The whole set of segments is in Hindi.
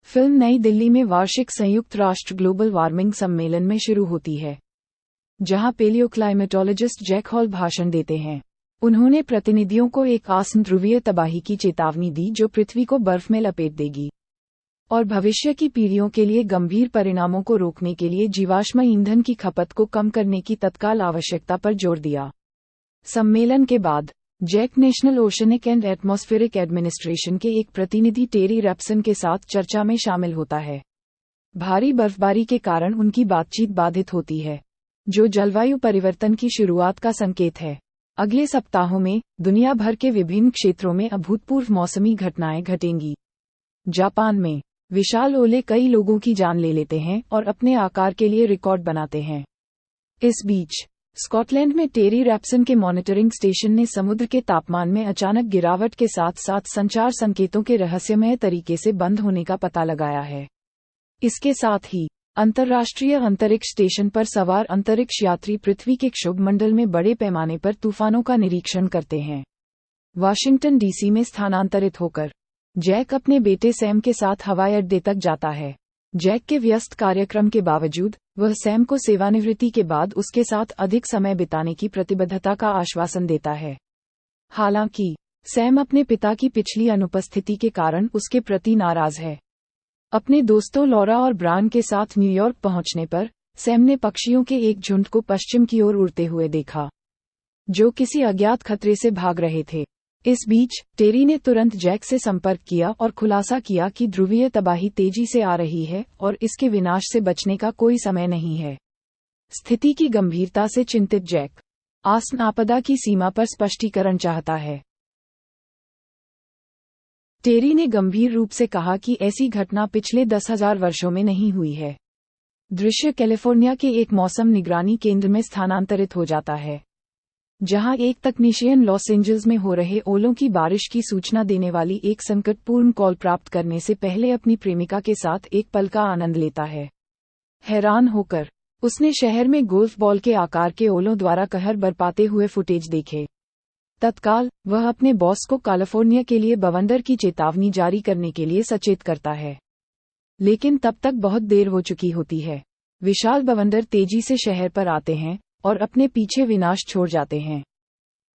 फिल्म नई दिल्ली में वार्षिक संयुक्त राष्ट्र ग्लोबल वार्मिंग सम्मेलन में शुरू होती है, जहां पेलियोक्लाइमेटोलॉजिस्ट जैक हॉल भाषण देते हैं। उन्होंने प्रतिनिधियों को एक आसन ध्रुवीय तबाही की चेतावनी दी जो पृथ्वी को बर्फ में लपेट देगी और भविष्य की पीढ़ियों के लिए गंभीर परिणामों को रोकने के लिए जीवाश्म ईंधन की खपत को कम करने की तत्काल आवश्यकता पर जोर दिया। सम्मेलन के बाद जैक national oceanic and atmospheric administration के एक प्रतिनिधि टेरी रैप्सन के साथ चर्चा में शामिल होता है। भारी बर्फबारी के कारण उनकी बातचीत बाधित होती है, जो जलवायु परिवर्तन की शुरुआत का संकेत है। अगले सप्ताहों में दुनिया भर के विभिन्न क्षेत्रों में अभूतपूर्व मौसमी घटनाएं घटेंगी। जापान में विशाल ओले कई लोगों की जान ले लेते हैं और अपने आकार के लिए रिकॉर्ड बनाते हैं। इस बीच स्कॉटलैंड में टेरी रैप्सन के मॉनिटरिंग स्टेशन ने समुद्र के तापमान में अचानक गिरावट के साथ साथ संचार संकेतों के रहस्यमय तरीके से बंद होने का पता लगाया है। इसके साथ ही अंतर्राष्ट्रीय अंतरिक्ष स्टेशन पर सवार अंतरिक्ष यात्री पृथ्वी के क्षोभमंडल में बड़े पैमाने पर तूफानों का निरीक्षण करते हैं। वाशिंगटन डीसी में स्थानांतरित होकर जैक अपने बेटे सैम के साथ हवाई अड्डे तक जाता है। जैक के व्यस्त कार्यक्रम के बावजूद वह सैम को सेवानिवृत्ति के बाद उसके साथ अधिक समय बिताने की प्रतिबद्धता का आश्वासन देता है। हालांकि सैम अपने पिता की पिछली अनुपस्थिति के कारण उसके प्रति नाराज है। अपने दोस्तों लॉरा और ब्रायन के साथ न्यूयॉर्क पहुंचने पर सैम ने पक्षियों के एक झुंड को पश्चिम की ओर उड़ते हुए देखा, जो किसी अज्ञात खतरे से भाग रहे थे। इस बीच टेरी ने तुरंत जैक से संपर्क किया और खुलासा किया कि ध्रुवीय तबाही तेजी से आ रही है और इसके विनाश से बचने का कोई समय नहीं है। स्थिति की गंभीरता से चिंतित जैक आसन आपदा की सीमा पर स्पष्टीकरण चाहता है। टेरी ने गंभीर रूप से कहा कि ऐसी घटना पिछले 10,000 वर्षों में नहीं हुई है। दृश्य कैलिफोर्निया के एक मौसम निगरानी केंद्र में स्थानांतरित हो जाता है, जहां एक तकनीशियन लॉस एंजल्स में हो रहे ओलों की बारिश की सूचना देने वाली एक संकटपूर्ण कॉल प्राप्त करने से पहले अपनी प्रेमिका के साथ एक पल का आनंद लेता है। हैरान होकर उसने शहर में गोल्फ बॉल के आकार के ओलों द्वारा कहर बरपाते हुए फुटेज देखे। तत्काल वह अपने बॉस को कैलिफोर्निया के लिए बवंडर की चेतावनी जारी करने के लिए सचेत करता है, लेकिन तब तक बहुत देर हो चुकी होती है। विशाल बवंडर तेजी से शहर पर आते हैं और अपने पीछे विनाश छोड़ जाते हैं।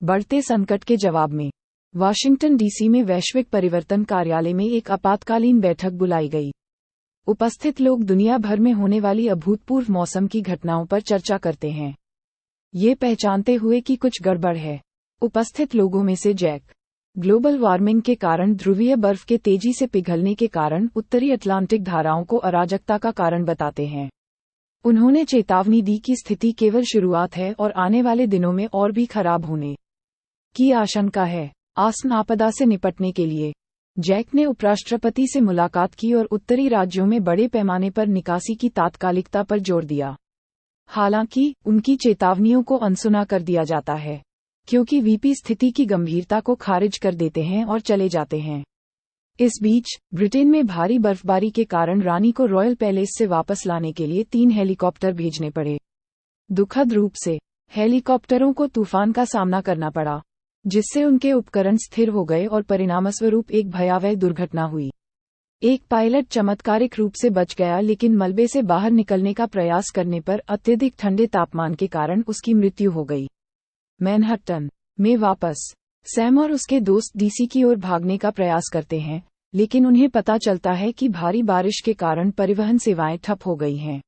बढ़ते संकट के जवाब में वाशिंगटन डीसी में वैश्विक परिवर्तन कार्यालय में एक आपातकालीन बैठक बुलाई गई। उपस्थित लोग दुनिया भर में होने वाली अभूतपूर्व मौसम की घटनाओं पर चर्चा करते हैं, ये पहचानते हुए कि कुछ गड़बड़ है। उपस्थित लोगों में से जैक ग्लोबल वार्मिंग के कारण ध्रुवीय बर्फ के तेजी से पिघलने के कारण उत्तरी अटलांटिक धाराओं को अराजकता का कारण बताते हैं। उन्होंने चेतावनी दी कि स्थिति केवल शुरुआत है और आने वाले दिनों में और भी खराब होने की आशंका है। आसन आपदा से निपटने के लिए जैक ने उपराष्ट्रपति से मुलाकात की और उत्तरी राज्यों में बड़े पैमाने पर निकासी की तात्कालिकता पर जोर दिया। हालांकि उनकी चेतावनियों को अनसुना कर दिया जाता है, क्योंकि वीपी स्थिति की गंभीरता को खारिज कर देते हैं और चले जाते हैं। इस बीच ब्रिटेन में भारी बर्फबारी के कारण रानी को रॉयल पैलेस से वापस लाने के लिए 3 हेलीकॉप्टर भेजने पड़े। दुखद रूप से हेलीकॉप्टरों को तूफान का सामना करना पड़ा, जिससे उनके उपकरण स्थिर हो गए और परिणामस्वरूप एक भयावह दुर्घटना हुई। एक पायलट चमत्कारिक रूप से बच गया, लेकिन मलबे से बाहर निकलने का प्रयास करने पर अत्यधिक ठंडे तापमान के कारण उसकी मृत्यु हो गई। मैनहट्टन में वापस सैम और उसके दोस्त डीसी की ओर भागने का प्रयास करते हैं, लेकिन उन्हें पता चलता है कि भारी बारिश के कारण परिवहन सेवाएं ठप हो गई हैं।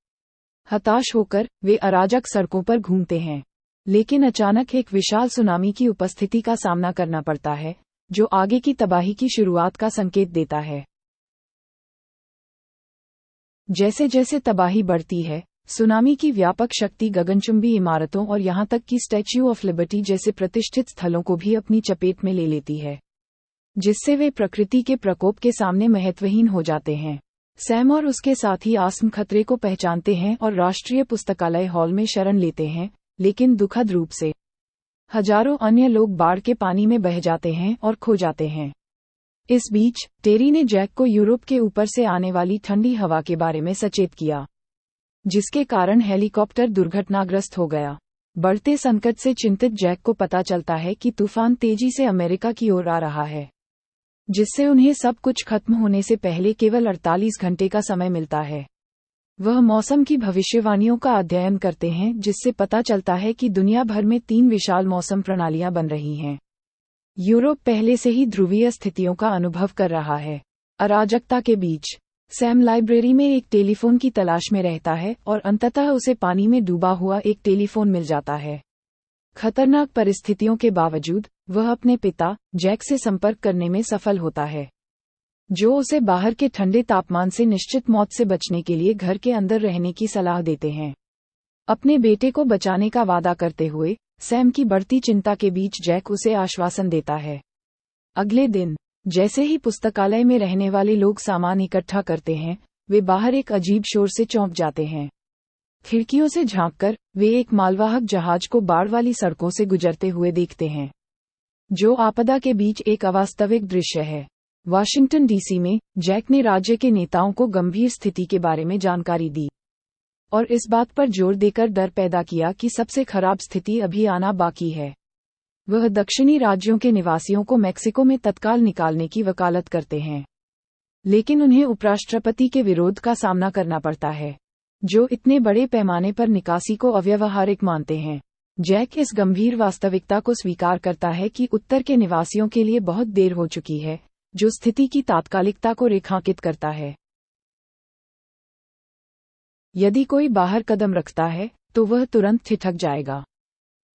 हताश होकर वे अराजक सड़कों पर घूमते हैं, लेकिन अचानक एक विशाल सुनामी की उपस्थिति का सामना करना पड़ता है, जो आगे की तबाही की शुरुआत का संकेत देता है। जैसे जैसे तबाही बढ़ती है, सुनामी की व्यापक शक्ति गगनचुंबी इमारतों और यहां तक कि स्टैच्यू ऑफ लिबर्टी जैसे प्रतिष्ठित स्थलों को भी अपनी चपेट में ले लेती है, जिससे वे प्रकृति के प्रकोप के सामने महत्वहीन हो जाते हैं। सैम और उसके साथी आसन खतरे को पहचानते हैं और राष्ट्रीय पुस्तकालय हॉल में शरण लेते हैं, लेकिन दुखद रूप से हजारों अन्य लोग बाढ़ के पानी में बह जाते हैं और खो जाते हैं। इस बीच टेरी ने जैक को यूरोप के ऊपर से आने वाली ठंडी हवा के बारे में सचेत किया, जिसके कारण हेलीकॉप्टर दुर्घटनाग्रस्त हो गया। बढ़ते संकट से चिंतित जैक को पता चलता है कि तूफान तेजी से अमेरिका की ओर आ रहा है। जिससे उन्हें सब कुछ खत्म होने से पहले केवल 48 घंटे का समय मिलता है। वह मौसम की भविष्यवाणियों का अध्ययन करते हैं, जिससे पता चलता है कि दुनिया भर में 3 विशाल मौसम प्रणालियां बन रही हैं। यूरोप पहले से ही ध्रुवीय स्थितियों का अनुभव कर रहा है। अराजकता के बीच सैम लाइब्रेरी में एक टेलीफोन की तलाश में रहता है और अंततः उसे पानी में डूबा हुआ एक टेलीफोन मिल जाता है। खतरनाक परिस्थितियों के बावजूद वह अपने पिता जैक से संपर्क करने में सफल होता है, जो उसे बाहर के ठंडे तापमान से निश्चित मौत से बचने के लिए घर के अंदर रहने की सलाह देते हैं। अपने बेटे को बचाने का वादा करते हुए सैम की बढ़ती चिंता के बीच जैक उसे आश्वासन देता है। अगले दिन जैसे ही पुस्तकालय में रहने वाले लोग सामान इकट्ठा करते हैं, वे बाहर एक अजीब शोर से चौंक जाते हैं। खिड़कियों से झांककर वे एक मालवाहक जहाज को बाढ़ वाली सड़कों से गुजरते हुए देखते हैं, जो आपदा के बीच एक अवास्तविक दृश्य है। वाशिंगटन डीसी में जैक ने राज्य के नेताओं को गंभीर स्थिति के बारे में जानकारी दी और इस बात पर जोर देकर डर पैदा किया कि सबसे खराब स्थिति अभी आना बाकी है। वह दक्षिणी राज्यों के निवासियों को मेक्सिको में तत्काल निकालने की वकालत करते हैं, लेकिन उन्हें उपराष्ट्रपति के विरोध का सामना करना पड़ता है, जो इतने बड़े पैमाने पर निकासी को अव्यावहारिक मानते हैं। जैक इस गंभीर वास्तविकता को स्वीकार करता है कि उत्तर के निवासियों के लिए बहुत देर हो चुकी है, जो स्थिति की तात्कालिकता को रेखांकित करता है। यदि कोई बाहर कदम रखता है तो वह तुरंत ठिठक जाएगा।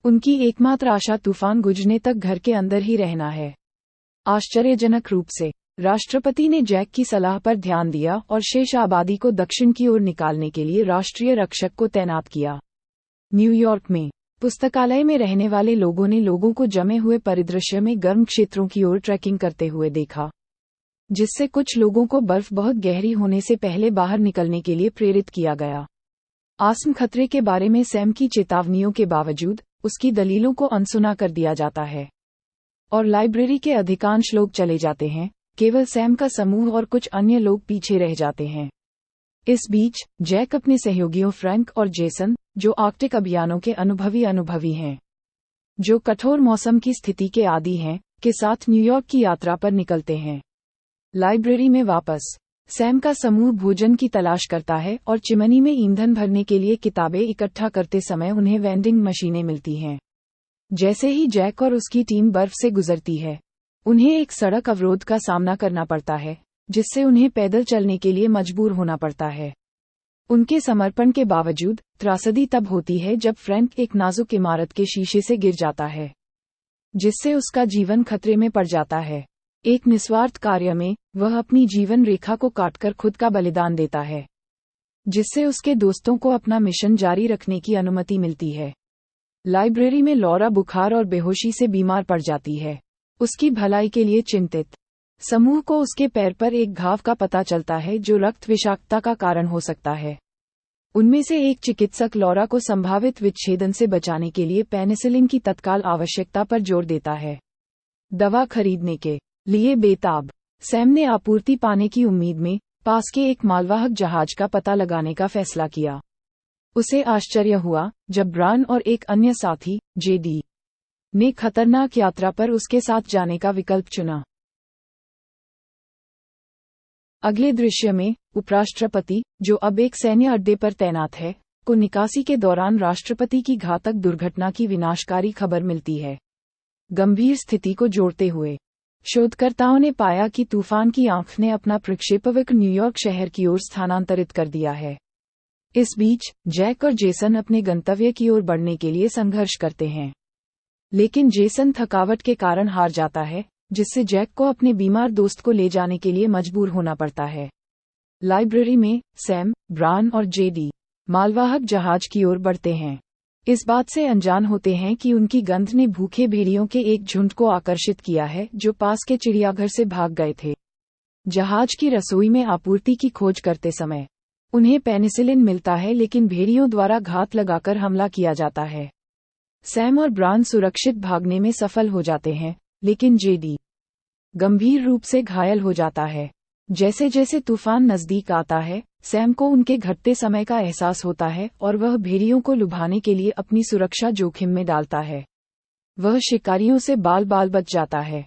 उनकी एकमात्र आशा तूफान गुजरने तक घर के अंदर ही रहना है। आश्चर्यजनक रूप से राष्ट्रपति ने जैक की सलाह पर ध्यान दिया और शेष आबादी को दक्षिण की ओर निकालने के लिए राष्ट्रीय रक्षक को तैनात किया। न्यूयॉर्क में पुस्तकालय में रहने वाले लोगों ने लोगों को जमे हुए परिदृश्य में गर्म क्षेत्रों की ओर ट्रैकिंग करते हुए देखा, जिससे कुछ लोगों को बर्फ बहुत गहरी होने से पहले बाहर निकलने के लिए प्रेरित किया गया। आसम खतरे के बारे में सैम की चेतावनियों के बावजूद उसकी दलीलों को अनसुना कर दिया जाता है और लाइब्रेरी के अधिकांश लोग चले जाते हैं। केवल सैम का समूह और कुछ अन्य लोग पीछे रह जाते हैं। इस बीच जैक अपने सहयोगियों फ्रैंक और जेसन, जो आर्कटिक अभियानों के अनुभवी हैं, जो कठोर मौसम की स्थिति के आदी हैं, के साथ न्यूयॉर्क की यात्रा पर निकलते हैं। लाइब्रेरी में वापस सैम का समूह भोजन की तलाश करता है और चिमनी में ईंधन भरने के लिए किताबें इकट्ठा करते समय उन्हें वेंडिंग मशीनें मिलती हैं। जैसे ही जैक और उसकी टीम बर्फ से गुजरती है, उन्हें एक सड़क अवरोध का सामना करना पड़ता है, जिससे उन्हें पैदल चलने के लिए मजबूर होना पड़ता है। उनके समर्पण के बावजूद त्रासदी तब होती है जब फ्रैंक एक नाजुक इमारत के शीशे से गिर जाता है, जिससे उसका जीवन खतरे में पड़ जाता है। एक निस्वार्थ कार्य में वह अपनी जीवन रेखा को काटकर खुद का बलिदान देता है, जिससे उसके दोस्तों को अपना मिशन जारी रखने की अनुमति मिलती है। लाइब्रेरी में लॉरा बुखार और बेहोशी से बीमार पड़ जाती है। उसकी भलाई के लिए चिंतित समूह को उसके पैर पर एक घाव का पता चलता है, जो रक्त विषाक्तता का कारण हो सकता है। उनमें से एक चिकित्सक लॉरा को संभावित विच्छेदन से बचाने के लिए पेनिसिलिन की तत्काल आवश्यकता पर जोर देता है। दवा खरीदने के लिए बेताब सैम ने आपूर्ति पाने की उम्मीद में पास के एक मालवाहक जहाज का पता लगाने का फैसला किया। उसे आश्चर्य हुआ जब ब्रान और एक अन्य साथी जेडी ने खतरनाक यात्रा पर उसके साथ जाने का विकल्प चुना। अगले दृश्य में उपराष्ट्रपति, जो अब एक सैन्य अड्डे पर तैनात है, को निकासी के दौरान राष्ट्रपति की घातक दुर्घटना की विनाशकारी खबर मिलती है। गंभीर स्थिति को जोड़ते हुए शोधकर्ताओं ने पाया कि तूफान की आंख ने अपना प्रक्षेपवक्र न्यूयॉर्क शहर की ओर स्थानांतरित कर दिया है। इस बीच जैक और जेसन अपने गंतव्य की ओर बढ़ने के लिए संघर्ष करते हैं, लेकिन जेसन थकावट के कारण हार जाता है, जिससे जैक को अपने बीमार दोस्त को ले जाने के लिए मजबूर होना पड़ता है। लाइब्रेरी में सैम, ब्रान और जेडी मालवाहक जहाज की ओर बढ़ते हैं, इस बात से अनजान होते हैं कि उनकी गंध ने भूखे भेड़ियों के एक झुंड को आकर्षित किया है, जो पास के चिड़ियाघर से भाग गए थे। जहाज की रसोई में आपूर्ति की खोज करते समय उन्हें पेनिसिलिन मिलता है, लेकिन भेड़ियों द्वारा घात लगाकर हमला किया जाता है। सैम और ब्रान सुरक्षित भागने में सफल हो जाते हैं, लेकिन जेडी गंभीर रूप से घायल हो जाता है। जैसे जैसे तूफान नजदीक आता है, सैम को उनके घटते समय का एहसास होता है और वह भेड़ियों को लुभाने के लिए अपनी सुरक्षा जोखिम में डालता है। वह शिकारियों से बाल बाल बच जाता है।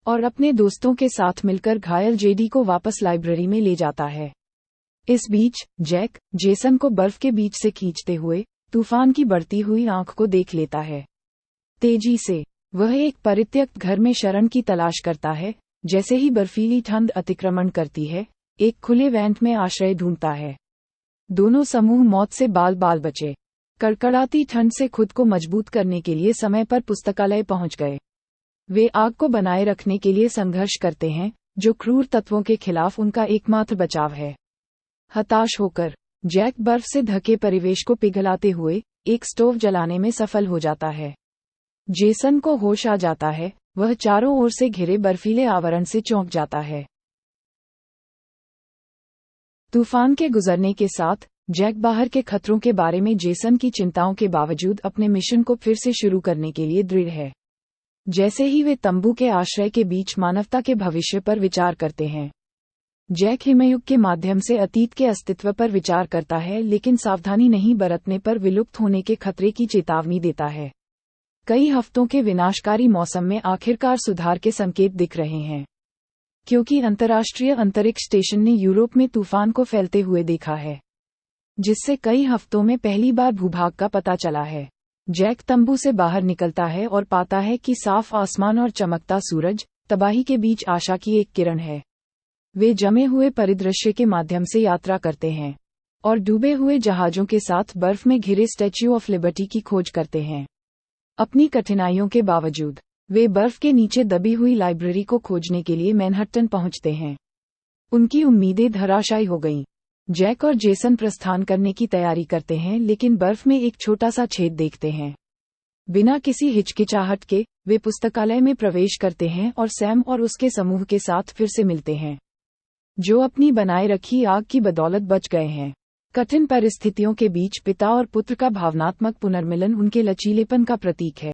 और अपने दोस्तों के साथ मिलकर घायल जेडी को वापस लाइब्रेरी में ले जाता है। इस बीच जैक जेसन को बर्फ के बीच से खींचते हुए तूफान की बढ़ती हुई आंख को देख लेता है। तेजी से वह एक परित्यक्त घर में शरण की तलाश करता है। जैसे ही बर्फीली ठंड अतिक्रमण करती है, एक खुले वेंट में आश्रय ढूंढता है। दोनों समूह मौत से बाल बाल बचे। कड़कड़ाती ठंड से खुद को मजबूत करने के लिए समय पर पुस्तकालय पहुंच गए। वे आग को बनाए रखने के लिए संघर्ष करते हैं, जो क्रूर तत्वों के खिलाफ उनका एकमात्र बचाव है। हताश होकर जैक बर्फ से ढके परिवेश को पिघलाते हुए एक स्टोव जलाने में सफल हो जाता है। जेसन को होश आ जाता है। वह चारों ओर से घिरे बर्फीले आवरण से चौंक जाता है। तूफान के गुजरने के साथ जैक बाहर के खतरों के बारे में जेसन की चिंताओं के बावजूद अपने मिशन को फिर से शुरू करने के लिए दृढ़ है। जैसे ही वे तंबू के आश्रय के बीच मानवता के भविष्य पर विचार करते हैं, जैक हिमयुग के माध्यम से अतीत के अस्तित्व पर विचार करता है, लेकिन सावधानी नहीं बरतने पर विलुप्त होने के खतरे की चेतावनी देता है। कई हफ्तों के विनाशकारी मौसम में आखिरकार सुधार के संकेत दिख रहे हैं, क्योंकि अंतर्राष्ट्रीय अंतरिक्ष स्टेशन ने यूरोप में तूफान को फैलते हुए देखा है, जिससे कई हफ्तों में पहली बार भूभाग का पता चला है। जैक तंबू से बाहर निकलता है और पाता है कि साफ आसमान और चमकता सूरज तबाही के बीच आशा की एक किरण है। वे जमे हुए परिदृश्य के माध्यम से यात्रा करते हैं और डूबे हुए जहाजों के साथ बर्फ में घिरे स्टैच्यू ऑफ लिबर्टी की खोज करते हैं। अपनी कठिनाइयों के बावजूद वे बर्फ के नीचे दबी हुई लाइब्रेरी को खोजने के लिए मैनहट्टन पहुंचते हैं। उनकी उम्मीदें धराशायी हो गईं। जैक और जेसन प्रस्थान करने की तैयारी करते हैं, लेकिन बर्फ में एक छोटा सा छेद देखते हैं। बिना किसी हिचकिचाहट के वे पुस्तकालय में प्रवेश करते हैं और सैम और उसके समूह के साथ फिर से मिलते हैं, जो अपनी बनाए रखी आग की बदौलत बच गए हैं। कठिन परिस्थितियों के बीच पिता और पुत्र का भावनात्मक पुनर्मिलन उनके लचीलेपन का प्रतीक है।